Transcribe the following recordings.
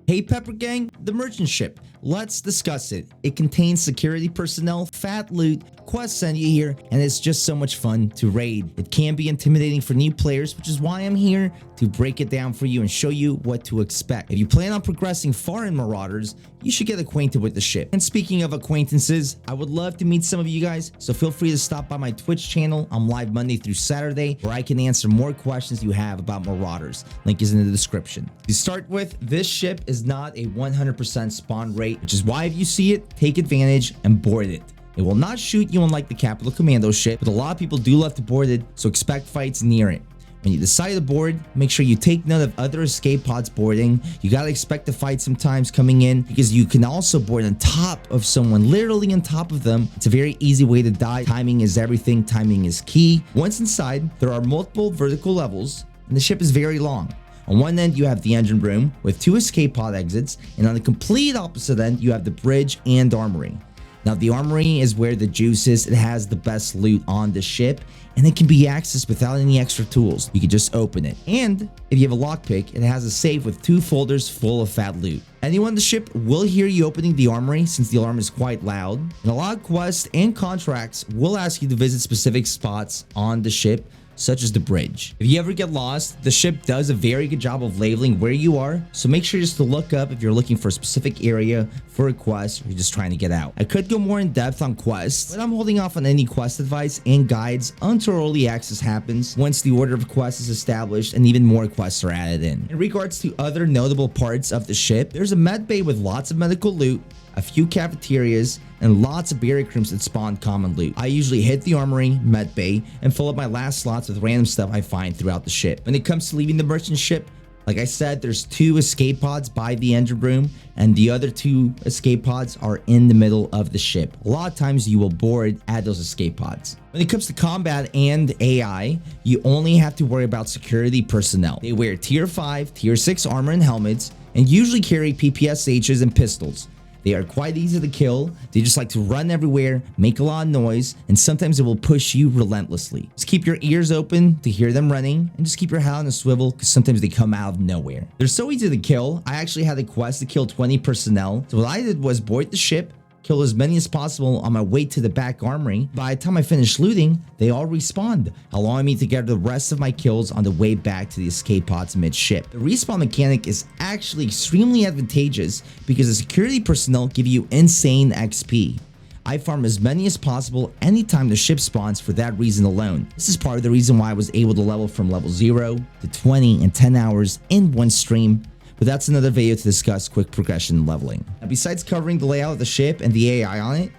Hey Pepper Gang, the merchant ship. Let's discuss it. It contains security personnel, fat loot, quests send you here, and it's just so much fun to raid. It can be intimidating for new players, which is why I'm here to break it down for you and show you what to expect. If you plan on progressing far in Marauders, you should get acquainted with the ship. And speaking of acquaintances, I would love to meet some of you guys, so feel free to stop by my Twitch channel. I'm live Monday through Saturday, where I can answer more questions you have about Marauders. Link is in the description. To start with, this ship is not a 100% spawn rate, which is why if you see it, take advantage and board it. It will not shoot you unlike the Capital Commando ship, but a lot of people do love to board it, so expect fights near it. When you decide to board, make sure you take note of other escape pods boarding. You gotta expect to fight sometimes coming in, because you can also board on top of someone, literally on top of them. It's a very easy way to die. Timing is everything. Timing is key. Once inside, there are multiple vertical levels, and the ship is very long. On one end, you have the engine room with 2 escape pod exits, and on the complete opposite end, you have the bridge and armory. Now, the armory is where the juice is. It has the best loot on the ship, and it can be accessed without any extra tools. You can just open it. And if you have a lockpick, it has a safe with 2 folders full of fat loot. Anyone on the ship will hear you opening the armory, since the alarm is quite loud. And a lot of quests and contracts will ask you to visit specific spots on the ship, such as the bridge. If you ever get lost, the ship does a very good job of labeling where you are, so make sure just to look up if you're looking for a specific area for a quest or you're just trying to get out. I could go more in depth on quests, but I'm holding off on any quest advice and guides until early access happens, once the order of quests is established and even more quests are added in. In regards to other notable parts of the ship, there's a med bay with lots of medical loot, a few cafeterias, and lots of barrack rooms that spawn common loot. I usually hit the armory, med bay, and fill up my last slots with random stuff I find throughout the ship. When it comes to leaving the merchant ship, like I said, there's 2 escape pods by the engine room, and the other 2 escape pods are in the middle of the ship. A lot of times you will board at those escape pods. When it comes to combat and AI, you only have to worry about security personnel. They wear tier 5, tier 6 armor and helmets, and usually carry PPSHs and pistols. They are quite easy to kill. They just like to run everywhere, make a lot of noise, and sometimes it will push you relentlessly. Just keep your ears open to hear them running, and just keep your head on a swivel, because sometimes they come out of nowhere. They're so easy to kill. I actually had a quest to kill 20 personnel. So what I did was board the ship, kill as many as possible on my way to the back armory. By the time I finished looting, they all respawned, allowing me to get the rest of my kills on the way back to the escape pods mid-ship. The respawn mechanic is actually extremely advantageous because the security personnel give you insane XP. I farm as many as possible anytime the ship spawns for that reason alone. This is part of the reason why I was able to level from level 0 to 20 in 10 hours in one stream. But that's another video to discuss quick progression leveling. Now, besides covering the layout of the ship and the AI on it,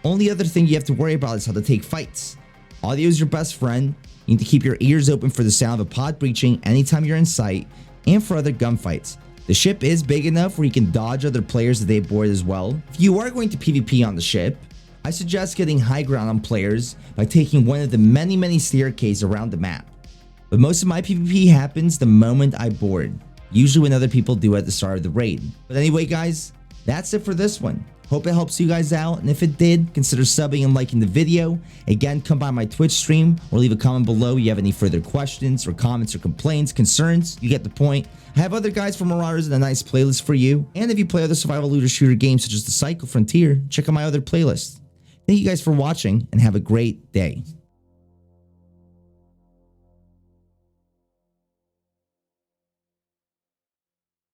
only other thing you have to worry about is how to take fights. Audio is your best friend. You need to keep your ears open for the sound of a pod breaching anytime you're in sight, and for other gunfights. The ship is big enough where you can dodge other players that they board as well. If you are going to PvP on the ship, I suggest getting high ground on players by taking one of the many staircases around the map. But most of my PvP happens the moment I board, usually when other people do at the start of the raid. But anyway, guys, that's it for this one. Hope it helps you guys out, and if it did, consider subbing and liking the video. Again, come by my Twitch stream or leave a comment below if you have any further questions or comments or complaints, concerns. You get the point. I have other guides for Marauders and a nice playlist for you. And if you play other survival looter shooter games such as the Cycle Frontier, check out my other playlist. Thank you guys for watching, and have a great day.